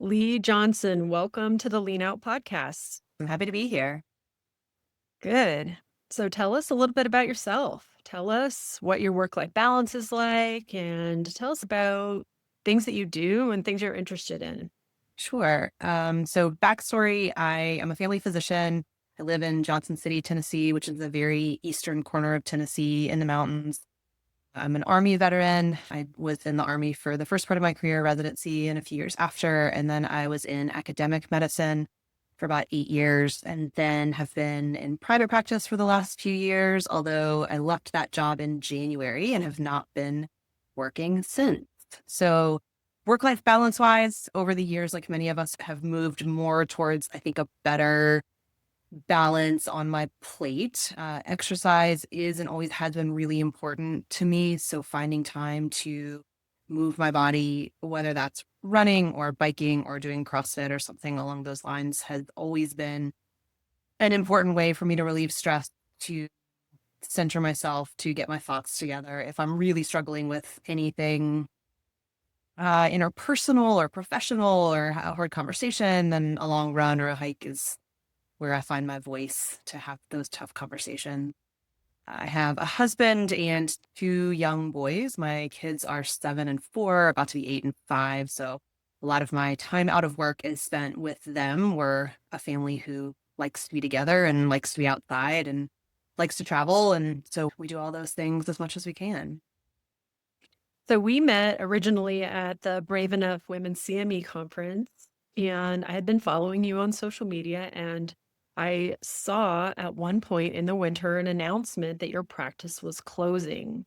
Leigh Johnson, welcome to the Lean Out podcast. I'm happy to be here. Good. So tell us a little bit about yourself. Tell us what your work-life balance is like and tell us about things that you do and things you're interested in. Sure. So backstory, I am a family physician. I live in Johnson City, Tennessee, which is the very eastern corner of Tennessee in the mountains. I'm an Army veteran. I was in the Army for the first part of my career, residency, and a few years after. And then I was in academic medicine for about 8 years, and then have been in private practice for the last few years, although I left that job in January and have not been working since. So work-life balance-wise, over the years, like many of us, have moved more towards, I think, a better balance on my plate. Exercise is and always has been really important to me. So finding time to move my body, whether that's running or biking or doing CrossFit or something along those lines, has always been an important way for me to relieve stress, to center myself, to get my thoughts together. If I'm really struggling with anything interpersonal or professional or a hard conversation, then a long run or a hike is where I find my voice to have those tough conversations. I have a husband and two young boys. My kids are 7 and 4, about to be 8 and 5. So a lot of my time out of work is spent with them. We're a family who likes to be together and likes to be outside and likes to travel. And so we do all those things as much as we can. So we met originally at the Brave Enough Women CME conference, and I had been following you on social media, and I saw at one point in the winter an announcement that your practice was closing.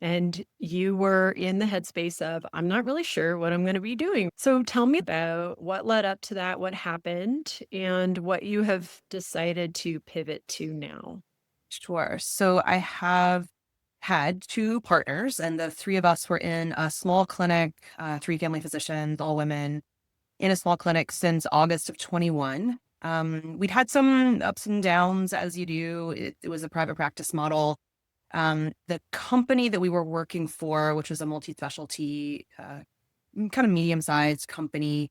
And you were in the headspace of, I'm not really sure what I'm going to be doing. So tell me about what led up to that, what happened, and what you have decided to pivot to now. Sure. So I have had two partners, and the three of us were in a small clinic, three family physicians, all women, in a small clinic since August of 21. We'd had some ups and downs, as you do. It was a private practice model. The company that we were working for, which was a multi-specialty, kind of medium-sized company,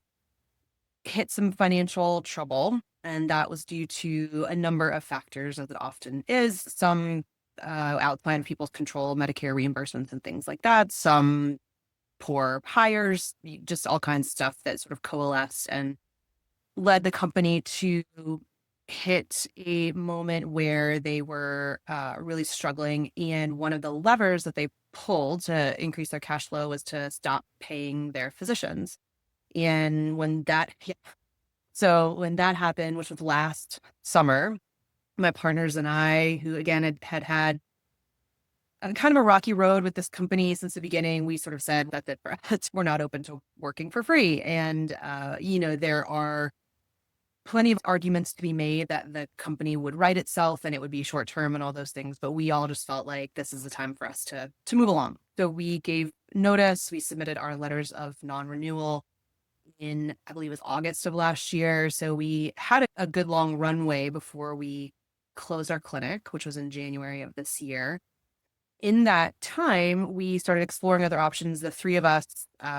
hit some financial trouble. And that was due to a number of factors, as it often is. Some outside of people's control, Medicare reimbursements and things like that. Some poor hires, just all kinds of stuff that sort of coalesced and led the company to hit a moment where they were really struggling. And one of the levers that they pulled to increase their cash flow was to stop paying their physicians. And when that happened, which was last summer, my partners and I, who again had kind of a rocky road with this company since the beginning, we sort of said that's it for us. We're not open to working for free. And, there are plenty of arguments to be made that the company would right itself and it would be short term and all those things. But we all just felt like this is the time for us to move along. So we gave notice, we submitted our letters of non-renewal in, I believe it was August of last year. So we had a good long runway before we closed our clinic, which was in January of this year. In that time, we started exploring other options. The three of us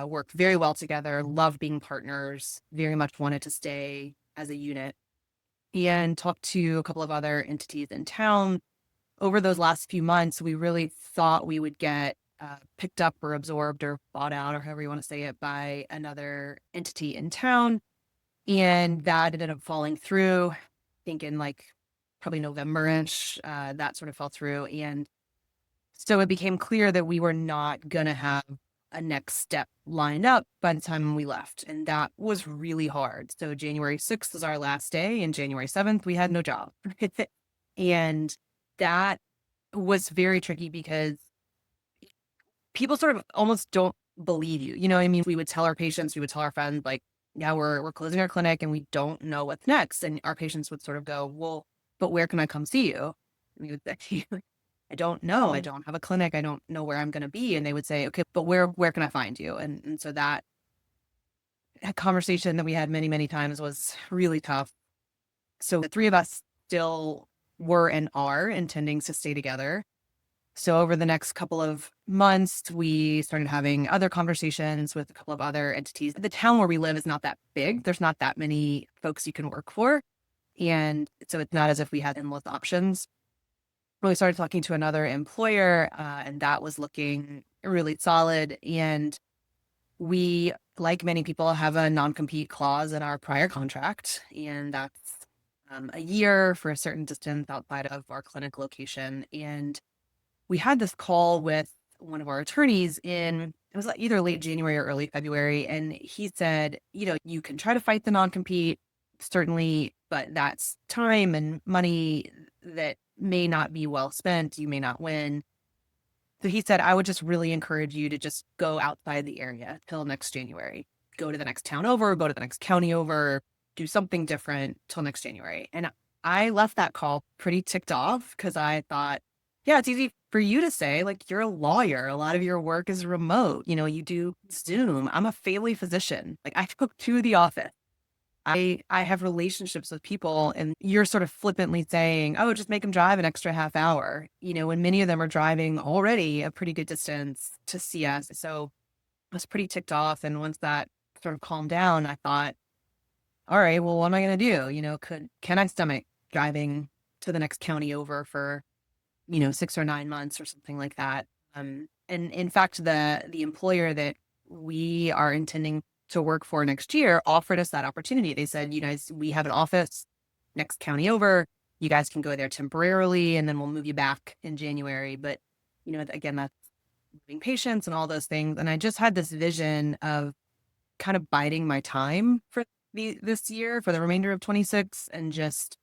worked very well together, loved being partners, very much wanted to stay as a unit, and talked to a couple of other entities in town. Over those last few months, we really thought we would get picked up or absorbed or bought out, or however you want to say it, by another entity in town. And that ended up falling through, I think in like probably November-ish, that sort of fell through. And so it became clear that we were not going to have a next step lined up by the time we left. And that was really hard. So January 6th was our last day, and January 7th, we had no job. And that was very tricky because people sort of almost don't believe you. You know what I mean? We would tell our patients, we would tell our friends, like, yeah, we're closing our clinic and we don't know what's next. And our patients would sort of go, well, but where can I come see you? And we would say, I don't know. I don't have a clinic. I don't know where I'm going to be. And they would say, okay, but where can I find you? And so that conversation that we had many, many times was really tough. So the three of us still were and are intending to stay together. So over the next couple of months, we started having other conversations with a couple of other entities. The town where we live is not that big. There's not that many folks you can work for. And so it's not as if we had endless options. We started talking to another employer, and that was looking really solid. And we, like many people, have a non-compete clause in our prior contract, and that's a year for a certain distance outside of our clinic location. And we had this call with one of our attorneys it was like either late January or early February. And he said, you can try to fight the non-compete, certainly, but that's time and money that may not be well spent. You may not win. So he said, I would just really encourage you to just go outside the area till next January. Go to the next town over, go to the next county over, do something different till next January. And I left that call pretty ticked off because I thought, yeah, it's easy for you to say, like, you're a lawyer. A lot of your work is remote. You do Zoom. I'm a family physician. Like, I go to the office. I have relationships with people, and you're sort of flippantly saying, "Oh, just make them drive an extra half hour," when many of them are driving already a pretty good distance to see us. So I was pretty ticked off. And once that sort of calmed down, I thought, all right, well, what am I going to do? Can I stomach driving to the next county over for, 6 or 9 months or something like that? And in fact, the employer that we are intending to work for next year offered us that opportunity. They said, you guys, we have an office next county over. You guys can go there temporarily, and then we'll move you back in January. But, again, that's moving patients and all those things. And I just had this vision of kind of biding my time for this year, for the remainder of 26, and just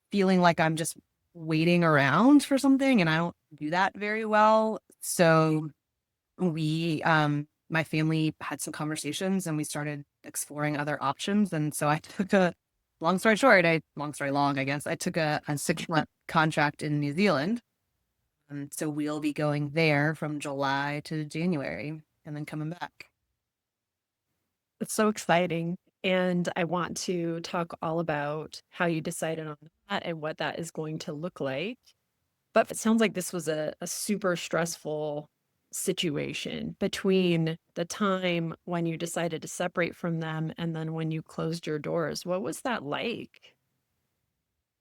feeling like I'm just waiting around for something. And I don't do that very well. So my family had some conversations, and we started exploring other options. And so I took long story short, long story long, I guess, I took a 6-month contract in New Zealand. And so we'll be going there from July to January and then coming back. It's so exciting. And I want to talk all about how you decided on that and what that is going to look like. But it sounds like this was a super stressful situation between the time when you decided to separate from them and then when you closed your doors. What was that like?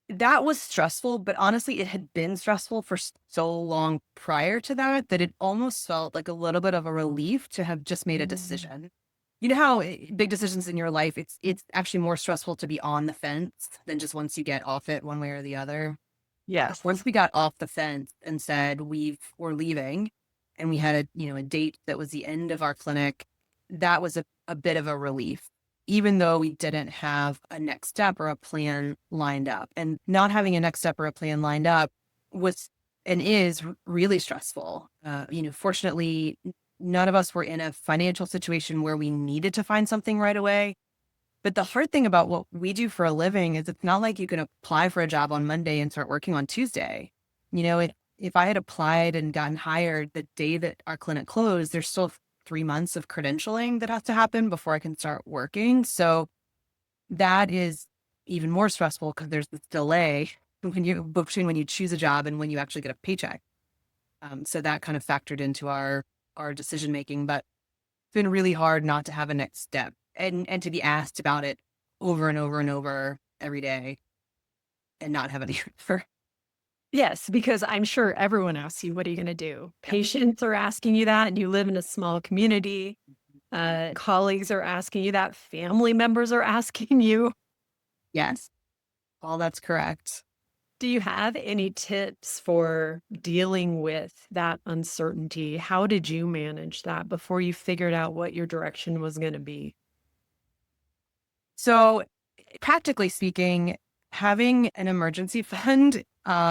That was stressful, but honestly, it had been stressful for so long prior to that that it almost felt like a little bit of a relief to have just made a Mm. decision. You know how big decisions in your life, it's actually more stressful to be on the fence than just once you get off it one way or the other. Yes. Once we got off the fence and said we're leaving, and we had a date that was the end of our clinic, that was a bit of a relief, even though we didn't have a next step or a plan lined up. And not having a next step or a plan lined up was and is really stressful. Fortunately, none of us were in a financial situation where we needed to find something right away. But the hard thing about what we do for a living is it's not like you can apply for a job on Monday and start working on Tuesday. If I had applied and gotten hired the day that our clinic closed, there's still 3 months of credentialing that has to happen before I can start working. So that is even more stressful because there's this delay between when you choose a job and when you actually get a paycheck. So that kind of factored into our decision making. But it's been really hard not to have a next step and to be asked about it over and over and over every day and not have an answer. Yes, because I'm sure everyone asks you, what are you going to do? Yeah. Patients are asking you that, and you live in a small community. Colleagues are asking you that. Family members are asking you. Yes, all that's correct. Do you have any tips for dealing with that uncertainty? How did you manage that before you figured out what your direction was going to be? So, practically speaking, having an emergency fund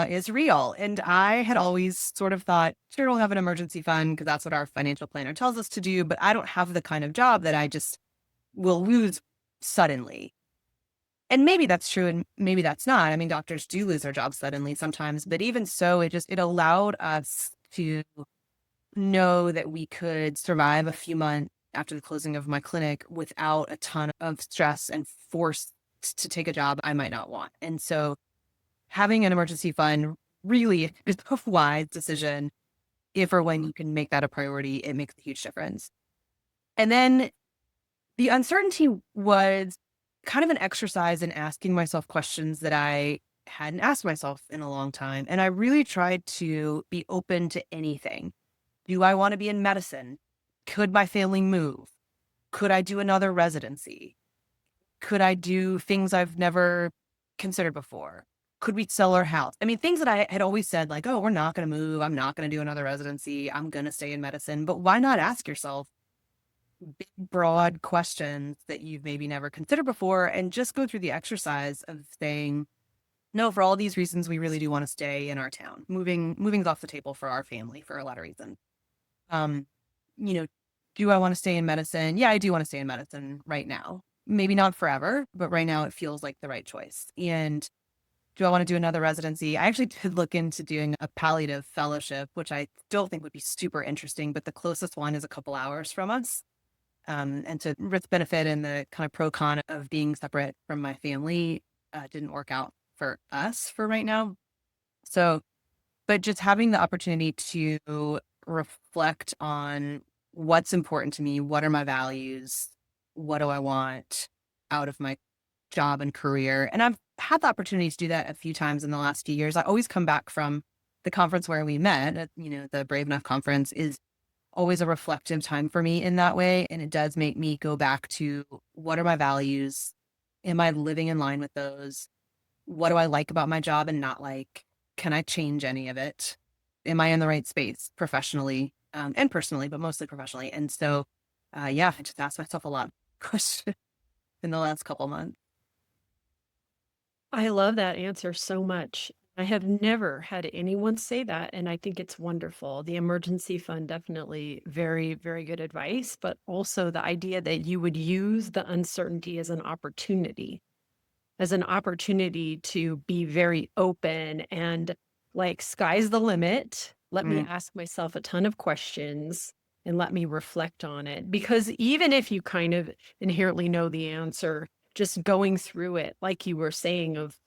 is real. And I had always sort of thought, sure, we'll have an emergency fund because that's what our financial planner tells us to do. But I don't have the kind of job that I just will lose suddenly. And maybe that's true and maybe that's not. I mean, doctors do lose their jobs suddenly sometimes, but even so, it allowed us to know that we could survive a few months after the closing of my clinic without a ton of stress and force to take a job I might not want. And so having an emergency fund really is a wise decision. If or when you can make that a priority, it makes a huge difference. And then the uncertainty was kind of an exercise in asking myself questions that I hadn't asked myself in a long time. And I really tried to be open to anything. Do I want to be in medicine? Could my family move? Could I do another residency? Could I do things I've never considered before? Could we sell our house? I mean, things that I had always said, like, oh, we're not going to move. I'm not going to do another residency. I'm going to stay in medicine. But why not ask yourself big, broad questions that you've maybe never considered before and just go through the exercise of saying, no, for all these reasons, we really do want to stay in our town. Moving's off the table for our family for a lot of reasons. Um, you know, do I want to stay in medicine? Yeah, I do want to stay in medicine right now. Maybe not forever, but right now it feels like the right choice. And do I want to do another residency? I actually did look into doing a palliative fellowship, which I still think would be super interesting, but the closest one is a couple hours from us. And to risk benefit and the kind of pro con of being separate from my family didn't work out for us for right now. So, but just having the opportunity to reflect on what's important to me, what are my values, what do I want out of my job and career. And I've had the opportunity to do that a few times in the last few years. I always come back from the conference where we met, the Brave Enough conference is always a reflective time for me in that way. And it does make me go back to what are my values? Am I living in line with those? What do I like about my job and not like? Can I change any of it? Am I in the right space professionally and personally, but mostly professionally? And so, yeah, I just asked myself a lot of questions in the last couple months. I love that answer so much. I have never had anyone say that, and I think it's wonderful. The emergency fund, definitely very, very good advice, but also the idea that you would use the uncertainty as an opportunity to be very open and like sky's the limit. Let me Mm, ask myself a ton of questions and let me reflect on it. Because even if you kind of inherently know the answer, just going through it, like you were saying, of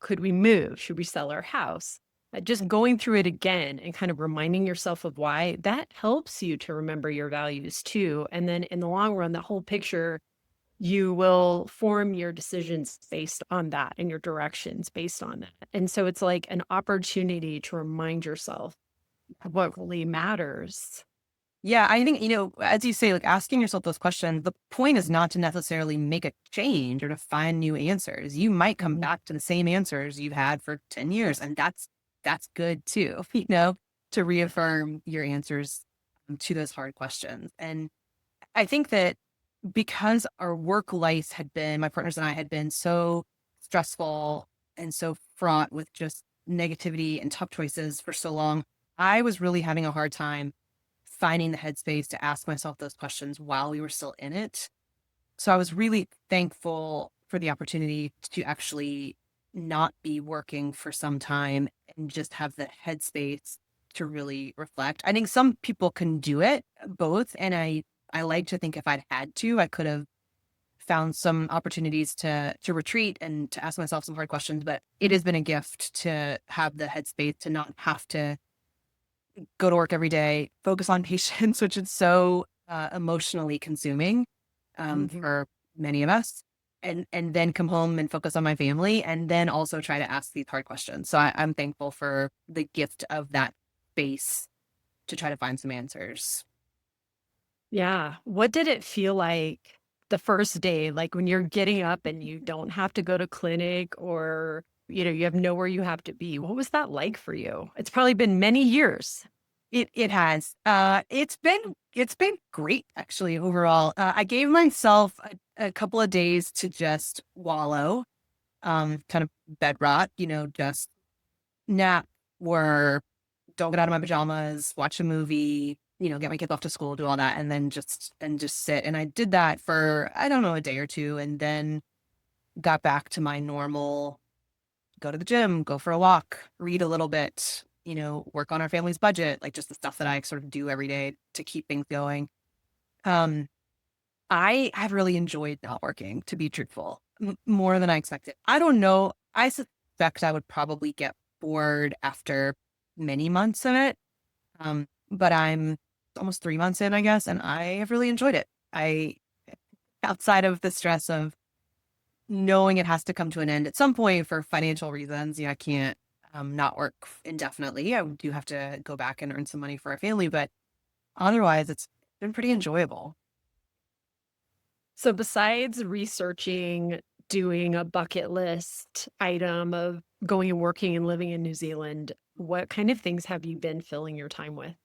could we move? Should we sell our house? Just going through it again and kind of reminding yourself of why that helps you to remember your values too. And then in the long run, the whole picture you will form your decisions based on that and your directions based on that. And so it's like an opportunity to remind yourself of what really matters. yeah, I think, as you say, like asking yourself those questions, the point is not to necessarily make a change or to find new answers. You might come Mhm. back to the same answers you've had for 10 years, and that's good too, to reaffirm your answers to those hard questions. And I think that because our work life my partners and I had been so stressful and so fraught with just negativity and tough choices for so long, I was really having a hard time finding the headspace to ask myself those questions while we were still in it. So I was really thankful for the opportunity to actually not be working for some time and just have the headspace to really reflect. I think some people can do it both. And I like to think if I'd had to, I could have found some opportunities to retreat and to ask myself some hard questions. But it has been a gift to have the headspace to not have to go to work every day, focus on patients, which is so emotionally consuming Mhm. for many of us, and then come home and focus on my family, and then also try to ask these hard questions. So I'm thankful for the gift of that space to try to find some answers. Yeah. What did it feel like the first day? Like when you're getting up and you don't have to go to clinic or, you have nowhere you have to be. What was that like for you? It's probably been many years. It has. It's been great actually overall. I gave myself a couple of days to just wallow, kind of bed rot, just nap or don't get out of my pajamas, watch a movie, get my kids off to school, do all that, and then just sit. And I did that for I don't know a day or two, and then got back to my normal go to the gym, go for a walk, read a little bit, work on our family's budget, like just the stuff that I sort of do every day to keep things going. Um, I have really enjoyed not working, to be truthful, more than I expected. I don't know. I suspect I would probably get bored after many months of it. But I'm almost 3 months in, I guess, and I have really enjoyed it. Outside of the stress of knowing it has to come to an end at some point for financial reasons, I can't not work indefinitely. I do have to go back and earn some money for our family, but otherwise, it's been pretty enjoyable. So besides researching, doing a bucket list item of going and working and living in New Zealand, what kind of things have you been filling your time with?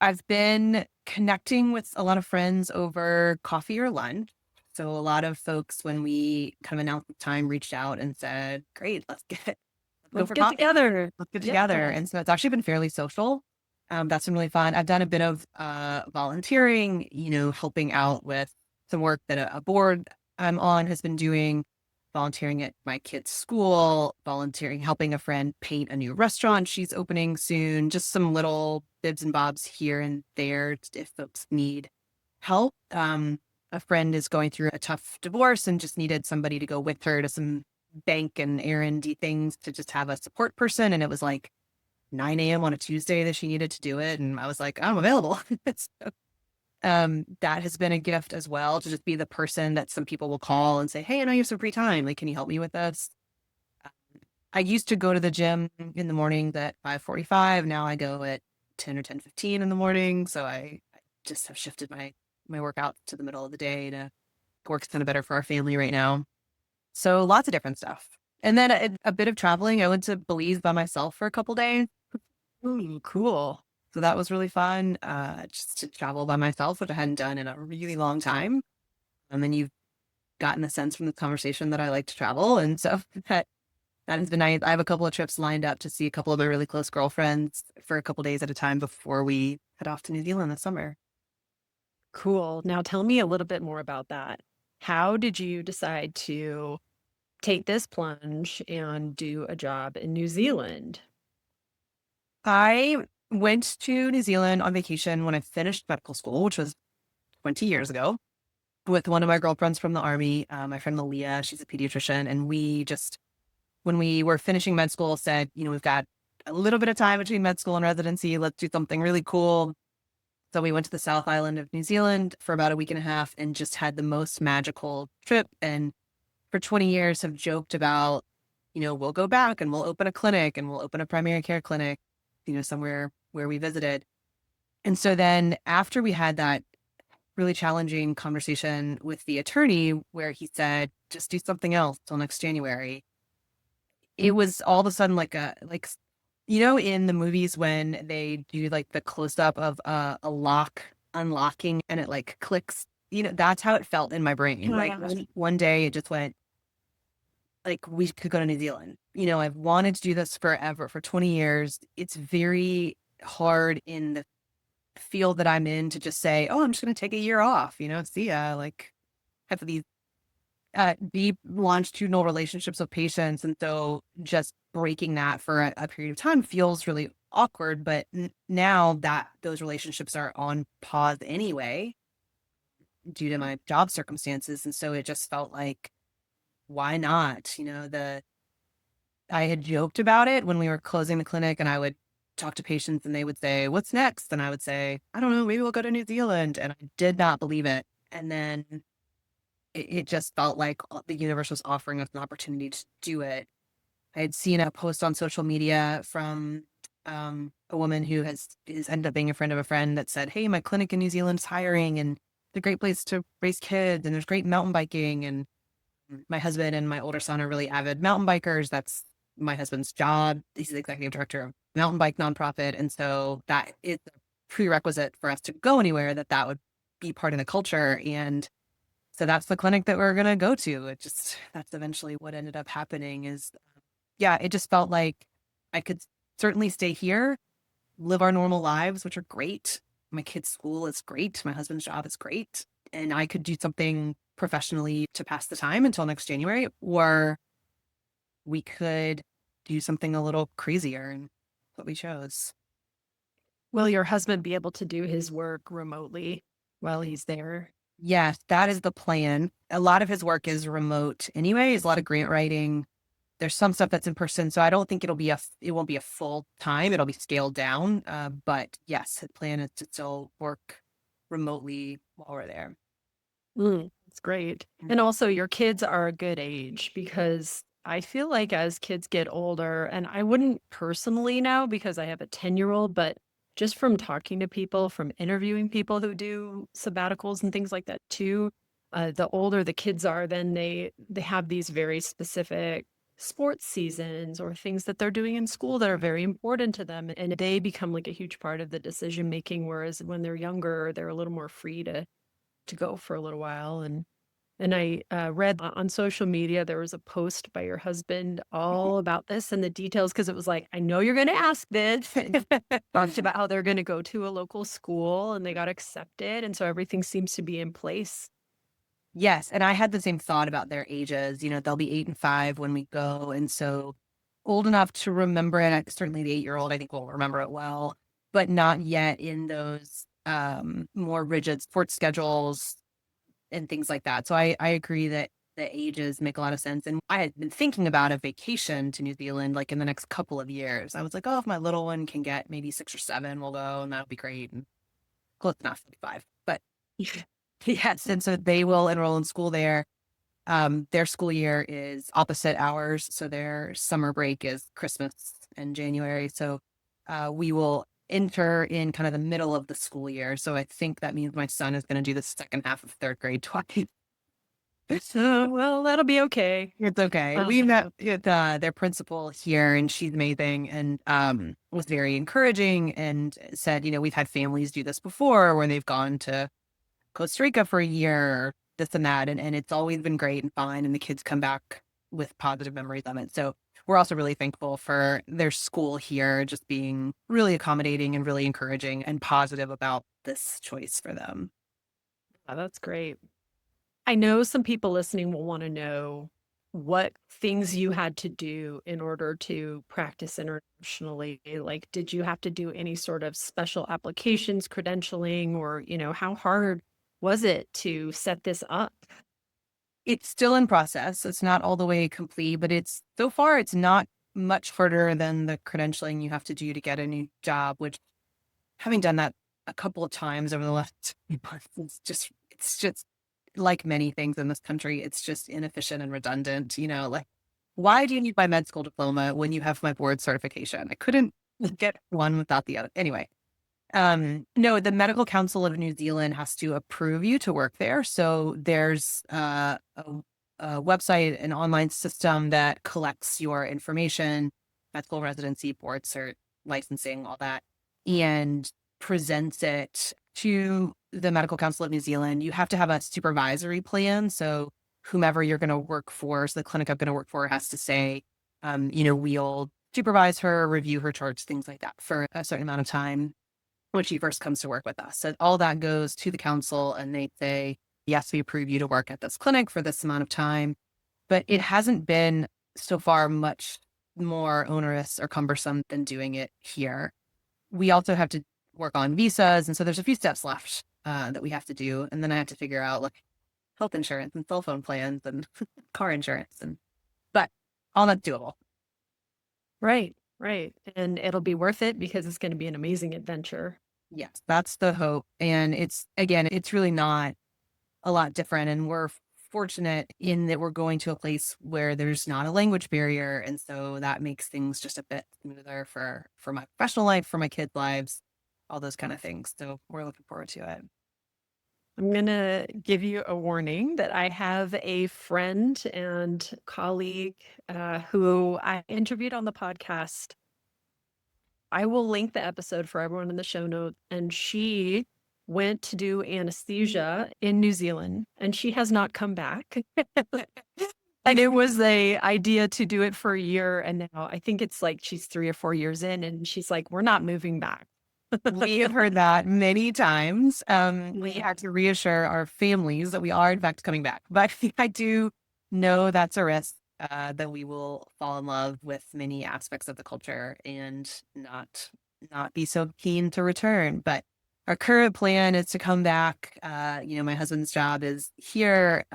I've been connecting with a lot of friends over coffee or lunch. So a lot of folks, when we kind of announced the time, reached out and said, "Great, let's go Let's for get coffee. together. Let's get Yeah. together." And so it's actually been fairly social. That's been really fun. I've done a bit of volunteering, helping out with some work that a board I'm on has been doing, volunteering at my kid's school, volunteering, helping a friend paint a new restaurant she's opening soon, just some little bibs and bobs here and there if folks need help. A friend is going through a tough divorce and just needed somebody to go with her to some bank and errandy things to just have a support person. And it was like 9 a.m. on a Tuesday that she needed to do it. And I was like, I'm available. So, that has been a gift as well, to just be the person that some people will call and say, "Hey, I know you have some free time. Like, can you help me with this?" I used to go to the gym in the morning at 5:45. Now I go at 10 or 10:15 in the morning. So I just have shifted my workout to the middle of the day to works kind of better for our family right now. So lots of different stuff. And then a bit of traveling. I went to Belize by myself for a couple days. Ooh, cool. So that was really fun, just to travel by myself, which I hadn't done in a really long time. And then you've gotten the sense from the conversation that I like to travel. And so that has been nice. I have a couple of trips lined up to see a couple of my really close girlfriends for a couple days at a time before we head off to New Zealand this summer. Cool. Now tell me a little bit more about that. How did you decide to take this plunge and do a job in New Zealand? I went to New Zealand on vacation when I finished medical school, which was 20 years ago, with one of my girlfriends from the army, my friend Malia. She's a pediatrician. And we just, when we were finishing med school, said, we've got a little bit of time between med school and residency. Let's do something really cool. So we went to the South Island of New Zealand for about a week and a half and just had the most magical trip. And for 20 years have joked about, we'll go back and we'll open a clinic and we'll open a primary care clinic, somewhere where we visited. And so then after we had that really challenging conversation with the attorney where he said, just do something else till next January, it was all of a sudden in the movies when they do like the close up of a lock unlocking and it like clicks, that's how it felt in my brain. Like Yeah. one day it just went, like, we could go to New Zealand. I've wanted to do this forever, for 20 years. It's very hard in the field that I'm in to just say, "Oh, I'm just going to take a year off, see ya." Like, have these deep longitudinal relationships with patients. And so just breaking that for a period of time feels really awkward. But now that those relationships are on pause anyway, due to my job circumstances. And so it just felt like, why not? I had joked about it when we were closing the clinic, and I would talk to patients and they would say, "What's next?" And I would say, "I don't know, maybe we'll go to New Zealand." And I did not believe it. And then it just felt like the universe was offering us an opportunity to do it. I had seen a post on social media from a woman who has ended up being a friend of a friend that said, "Hey, my clinic in New Zealand is hiring and it's a great place to raise kids and there's great mountain biking." And my husband and my older son are really avid mountain bikers. That's my husband's job. He's the executive director of a mountain bike nonprofit. And so that is a prerequisite for us to go anywhere, that would be part of the culture. And so that's the clinic that we're going to go to. That's eventually what ended up happening is, yeah, it just felt like I could certainly stay here, live our normal lives, which are great. My kid's school is great. My husband's job is great. And I could do something professionally to pass the time until next January, or we could do something a little crazier, and what we chose. Will your husband be able to do his work remotely while he's there? Yes, that is the plan. A lot of his work is remote anyway. It's a lot of grant writing, There's some stuff that's in person, so I don't think it won't be a full time. It'll be scaled down. But yes, the plan is to still work remotely while we're there. That's great. And also, your kids are a good age because I feel like as kids get older, and I wouldn't personally know because I have a 10-year-old, but just from talking to people, from interviewing people who do sabbaticals and things like that too, the older the kids are, then they have these very specific sports seasons or things that they're doing in school that are very important to them, and they become like a huge part of the decision making. Whereas when they're younger, they're a little more free to go for a little while. And I read on social media there was a post by your husband all about this and the details because it was like, I know you're going to ask this. Talked about how they're going to go to a local school and they got accepted, and so everything seems to be in place. Yes, and I had the same thought about their ages. They'll be 8 and 5 when we go, and so old enough to remember it. Certainly, the 8-year-old, I think, will remember it well, but not yet in those more rigid sports schedules and things like that. So I agree that the ages make a lot of sense. And I had been thinking about a vacation to New Zealand like in the next couple of years. I was like, oh, if my little one can get maybe 6 or 7, we'll go, and that'll be great. And close enough, 5. But yes, and so they will enroll in school there. Their school year is opposite ours, so their summer break is Christmas and January. So we will enter in kind of the middle of the school year. So I think that means my son is going to do the second half of third grade twice. Well, that'll be okay. It's okay. Uh, We met with their principal here, and she's amazing, and was very encouraging, and said, we've had families do this before where they've gone to Costa Rica for a year, this and that. And it's always been great and fine. And the kids come back with positive memories of it. So we're also really thankful for their school here, just being really accommodating and really encouraging and positive about this choice for them. that's great. I know some people listening will want to know what things you had to do in order to practice internationally. Like, did you have to do any sort of special applications, credentialing, or, how hard was it to set this up? It's still in process. It's not all the way complete, but so far it's not much harder than the credentialing you have to do to get a new job, which, having done that a couple of times over the last few months, it's just like many things in this country, it's just inefficient and redundant. Like, why do you need my med school diploma when you have my board certification? I couldn't get one without the other. Anyway, no, the Medical Council of New Zealand has to approve you to work there. So there's a website, an online system that collects your information, medical residency, board cert, licensing, all that, and presents it to the Medical Council of New Zealand. You have to have a supervisory plan. So whomever you're going to work for, so the clinic I'm going to work for has to say, we'll supervise her, review her charts, things like that for a certain amount of time when she first comes to work with us. So all that goes to the council and they say, yes, we approve you to work at this clinic for this amount of time. But it hasn't been so far much more onerous or cumbersome than doing it here. We also have to work on visas. And so there's a few steps left that we have to do. And then I have to figure out like health insurance and cell phone plans and car insurance. But all that's doable. Right, right. And it'll be worth it because it's going to be an amazing adventure. Yes, that's the hope. And it's really not a lot different. And we're fortunate in that we're going to a place where there's not a language barrier. And so that makes things just a bit smoother for my professional life, for my kids' lives, all those kind of things. So we're looking forward to it. I'm going to give you a warning that I have a friend and colleague who I interviewed on the podcast. I will link the episode for everyone in the show notes. And she went to do anesthesia in New Zealand and she has not come back. And it was a idea to do it for a year. And now I think it's like she's 3 or 4 years in and she's like, we're not moving back. We have heard that many times. We have to reassure our families that we are, in fact, coming back. But I do know that's a risk that we will fall in love with many aspects of the culture and not be so keen to return. But our current plan is to come back. My husband's job is here.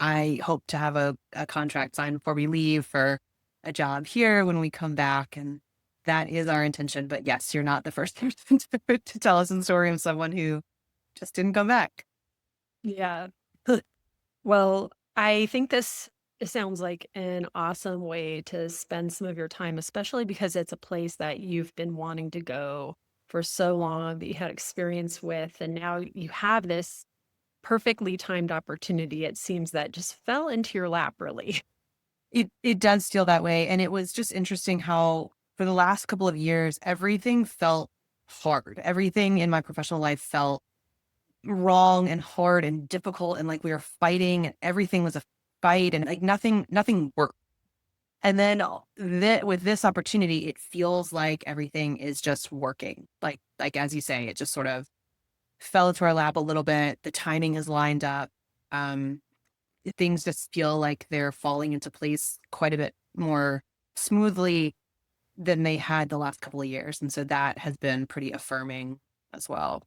I hope to have a contract signed before we leave for a job here when we come back. And that is our intention. But yes, you're not the first person to tell us a story of someone who just didn't come back. Yeah. Well, I think this sounds like an awesome way to spend some of your time, especially because it's a place that you've been wanting to go for so long, that you had experience with, and now you have this perfectly timed opportunity, it seems, that just fell into your lap, really. It does feel that way, and it was just interesting how for the last couple of years, everything felt hard. Everything in my professional life felt wrong and hard and difficult, and like we were fighting, and everything was a fight, and like nothing worked. And then with this opportunity, it feels like everything is just working. Like as you say, it just sort of fell into our lap a little bit. The timing is lined up. Um, Things just feel like they're falling into place quite a bit more smoothly than they had the last couple of years. And so that has been pretty affirming as well.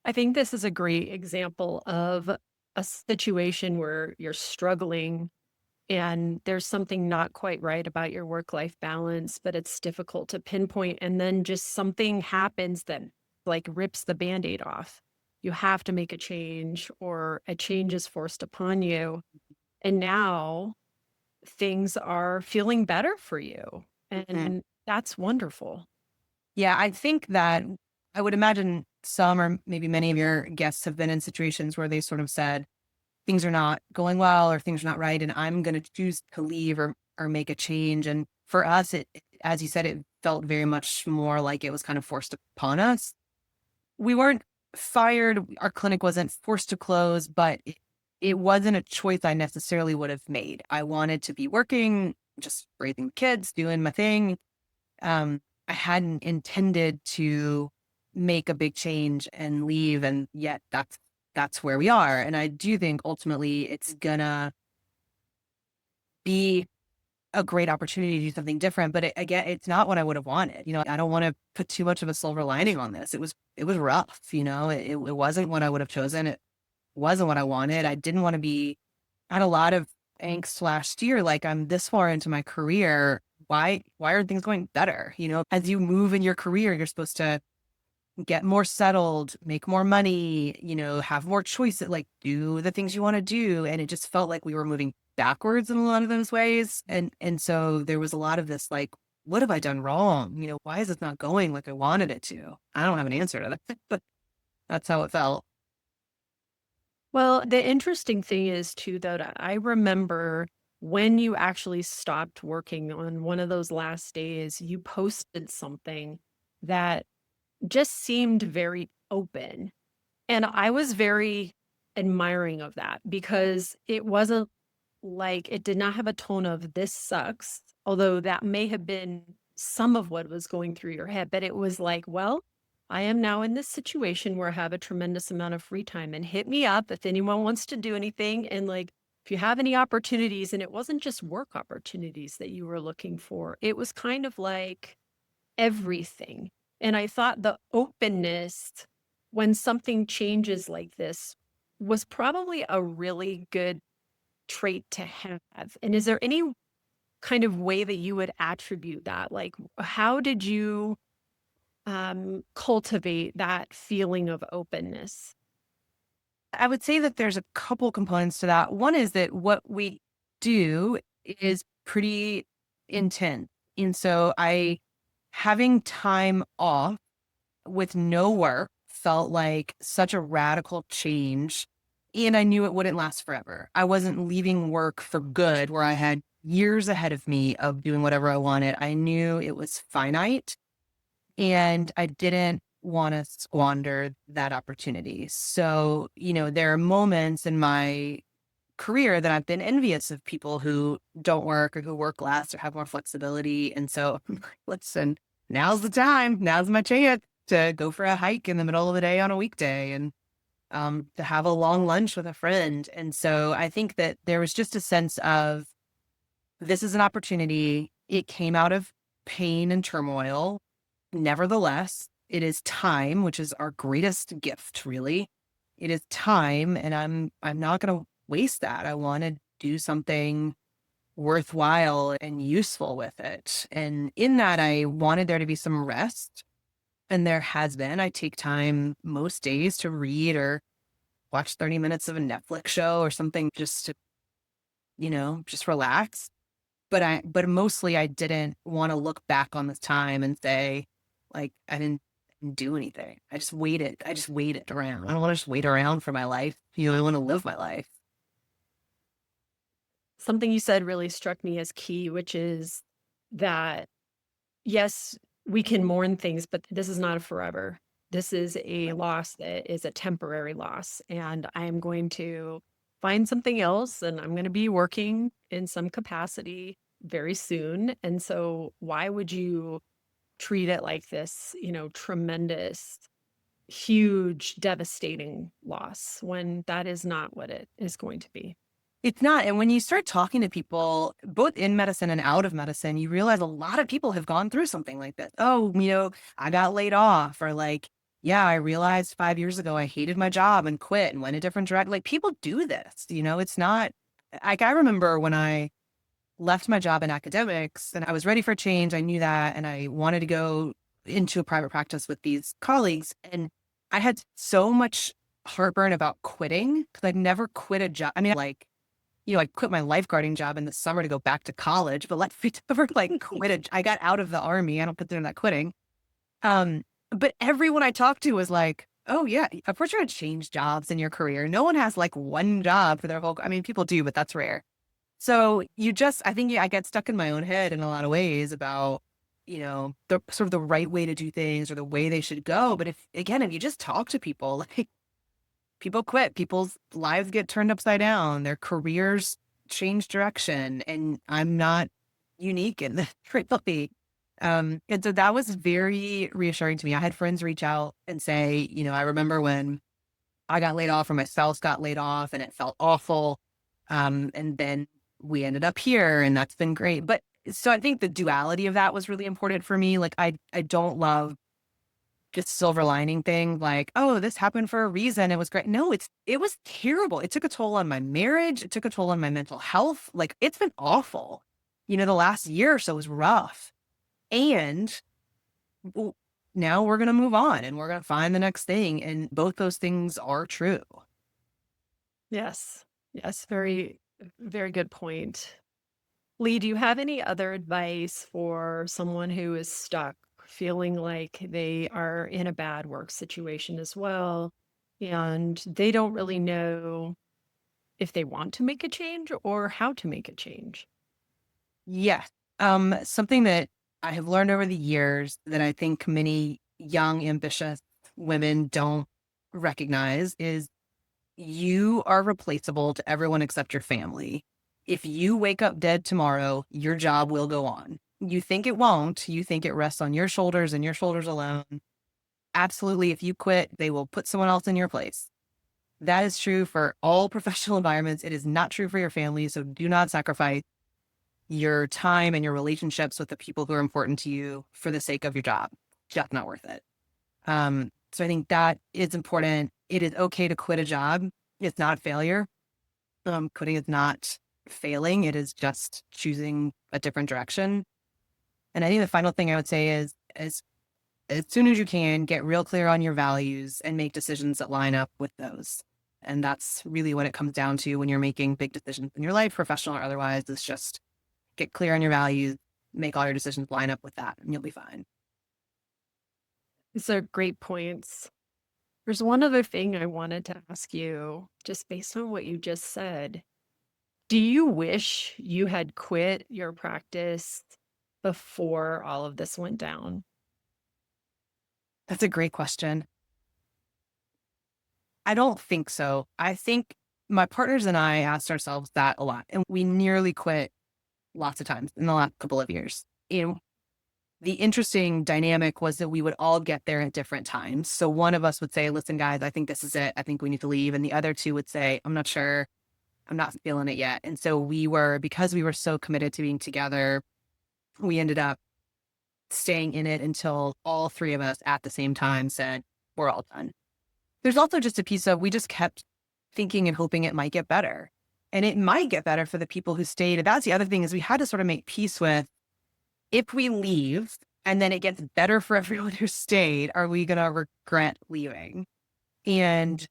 I think this is a great example of a situation where you're struggling and there's something not quite right about your work life balance, but it's difficult to pinpoint. And then just something happens that like rips the band aid off. You have to make a change, or a change is forced upon you. And now things are feeling better for you. Mhm. And that's wonderful. Yeah, I think that I would imagine some or maybe many of your guests have been in situations where they sort of said, things are not going well or things are not right, and I'm going to choose to leave or make a change. And for us, as you said, it felt very much more like it was kind of forced upon us. We weren't fired. Our clinic wasn't forced to close, but it wasn't a choice I necessarily would have made. I wanted to be working, just raising kids, doing my thing. I hadn't intended to make a big change and leave, and yet that's where we are. And I do think ultimately it's gonna be a great opportunity to do something different. But again, it's not what I would have wanted. I don't want to put too much of a silver lining on this. It was rough. It wasn't what I would have chosen. It wasn't what I wanted. I didn't want to be. I had a lot of angst last year. Like, I'm this far into my career. Why aren't things going better? As you move in your career, you're supposed to get more settled, make more money, have more choices, like do the things you want to do. And it just felt like we were moving backwards in a lot of those ways. And so there was a lot of this like, what have I done wrong? Why is it not going like I wanted it to? I don't have an answer to that, but that's how it felt. Well, the interesting thing is too, though, that I remember when you actually stopped working on one of those last days, you posted something that just seemed very open. And I was very admiring of that because it wasn't like it did not have a tone of this sucks, although that may have been some of what was going through your head, but it was like, well, I am now in this situation where I have a tremendous amount of free time, and hit me up if anyone wants to do anything. And like, if you have any opportunities, and it wasn't just work opportunities that you were looking for, it was kind of like everything. And I thought the openness when something changes like this was probably a really good trait to have. And is there any kind of way that you would attribute that? Like, how did you cultivate that feeling of openness? I would say that there's a couple components to that. One is that what we do is pretty intense. And so having time off with no work felt like such a radical change. And I knew it wouldn't last forever. I wasn't leaving work for good where I had years ahead of me of doing whatever I wanted. I knew it was finite and I didn't want to squander that opportunity. So, there are moments in my career that I've been envious of people who don't work or who work less or have more flexibility. And so, I'm like, listen, now's the time. Now's my chance to go for a hike in the middle of the day on a weekday and to have a long lunch with a friend. And so I think that there was just a sense of this is an opportunity. It came out of pain and turmoil. Nevertheless, it is time, which is our greatest gift, really. It is time, and I'm not going to waste that. I want to do something worthwhile and useful with it. And in that, I wanted there to be some rest. And there has been. I take time most days to read or watch 30 minutes of a Netflix show or something just to, just relax. But mostly I didn't want to look back on this time and say, like, I didn't do anything. I just waited. I just waited around. I don't want to just wait around for my life. I want to live my life. Something you said really struck me as key, which is that, yes, we can mourn things, but this is not a forever. This is a loss that is a temporary loss, and I am going to find something else, and I'm gonna be working in some capacity very soon, and so why would you treat it like this, tremendous, huge, devastating loss when that is not what it is going to be? It's not. And when you start talking to people, both in medicine and out of medicine, you realize a lot of people have gone through something like this. Oh, I got laid off, or like, yeah, I realized 5 years ago I hated my job and quit and went a different direction. Like people do this, it's not like I remember when I left my job in academics and I was ready for change. I knew that. And I wanted to go into a private practice with these colleagues. And I had so much heartburn about quitting because I'd never quit a job. I mean, like, I quit my lifeguarding job in the summer to go back to college, but let's never like I got out of the army. I don't consider that quitting. Um, but everyone I talked to was like, oh yeah, of course you're gonna change jobs in your career. No one has like one job for their whole, I mean, people do, but that's rare. So I think I get stuck in my own head in a lot of ways about, the sort of the right way to do things or the way they should go. But if you just talk to people, like people quit, people's lives get turned upside down, their careers change direction, and I'm not unique in this, really. And so that was very reassuring to me. I had friends reach out and say, I remember when I got laid off or my spouse got laid off and it felt awful. And then we ended up here and that's been great. But so I think the duality of that was really important for me. Like I don't love just silver lining thing like, oh, this happened for a reason. It was great. No, it was terrible. It took a toll on my marriage. It took a toll on my mental health. Like it's been awful. The last year or so was rough. And now we're going to move on and we're going to find the next thing. And both those things are true. Yes. Yes, very, very good point. Leigh, do you have any other advice for someone who is stuck, feeling like they are in a bad work situation as well, and they don't really know if they want to make a change or how to make a change? Yes. Something that I have learned over the years that I think many young, ambitious women don't recognize is you are replaceable to everyone except your family. If you wake up dead tomorrow, your job will go on. You think it won't. You think it rests on your shoulders and your shoulders alone. Absolutely. If you quit, they will put someone else in your place. That is true for all professional environments. It is not true for your family. So do not sacrifice your time and your relationships with the people who are important to you for the sake of your job. Just not worth it. So I think that is important. It is okay to quit a job. It's not failure. Quitting is not failing. It is just choosing a different direction. And I think the final thing I would say is as soon as you can, get real clear on your values and make decisions that line up with those. And that's really what it comes down to when you're making big decisions in your life, professional or otherwise, is just get clear on your values, make all your decisions line up with that, and you'll be fine. These are great points. There's one other thing I wanted to ask you, just based on what you just said. Do you wish you had quit your practice before all of this went down? That's a great question. I don't think so. I think my partners and I asked ourselves that a lot, and we nearly quit lots of times in the last couple of years. And the interesting dynamic was that we would all get there at different times. So one of us would say, listen, guys, I think this is it. I think we need to leave. And the other two would say, I'm not sure. I'm not feeling it yet. And so because we were so committed to being together, we ended up staying in it until all three of us at the same time said, we're all done. There's also just a piece of, we just kept thinking and hoping it might get better. And it might get better for the people who stayed. And that's the other thing is we had to sort of make peace with if we leave and then it gets better for everyone who stayed, are we going to regret leaving? And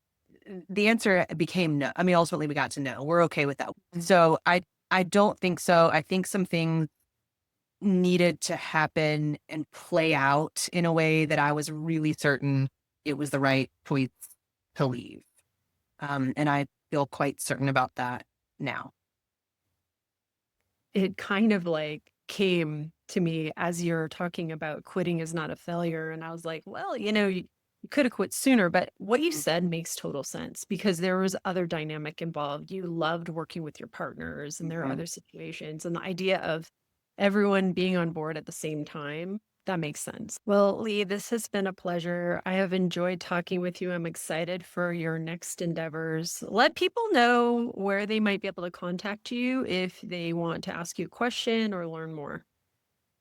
the answer became no. I mean, ultimately we got to no. We're okay with that. So I don't think so. I think some things needed to happen and play out in a way that I was really certain it was the right choice to leave. And I feel quite certain about that now. It kind of like came to me as you're talking about quitting is not a failure. And I was like, well, you could have quit sooner, but what you Mm, said makes total sense because there was other dynamic involved. You loved working with your partners and there are mhm. other situations. And the idea of everyone being on board at the same time, that makes sense. Well, Leigh, this has been a pleasure. I have enjoyed talking with you. I'm excited for your next endeavors. Let people know where they might be able to contact you if they want to ask you a question or learn more.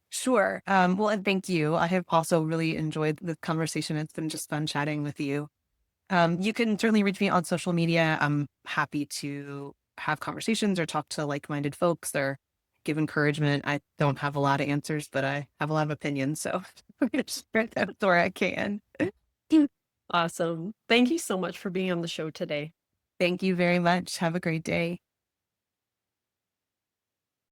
Sure. Well, and thank you. I have also really enjoyed the conversation. It's been just fun chatting with you. You can certainly reach me on social media. I'm happy to have conversations or talk to like-minded folks or give encouragement. I don't have a lot of answers, but I have a lot of opinions. So I'm going to share that where I can. Awesome. Thank you so much for being on the show today. Thank you very much. Have a great day.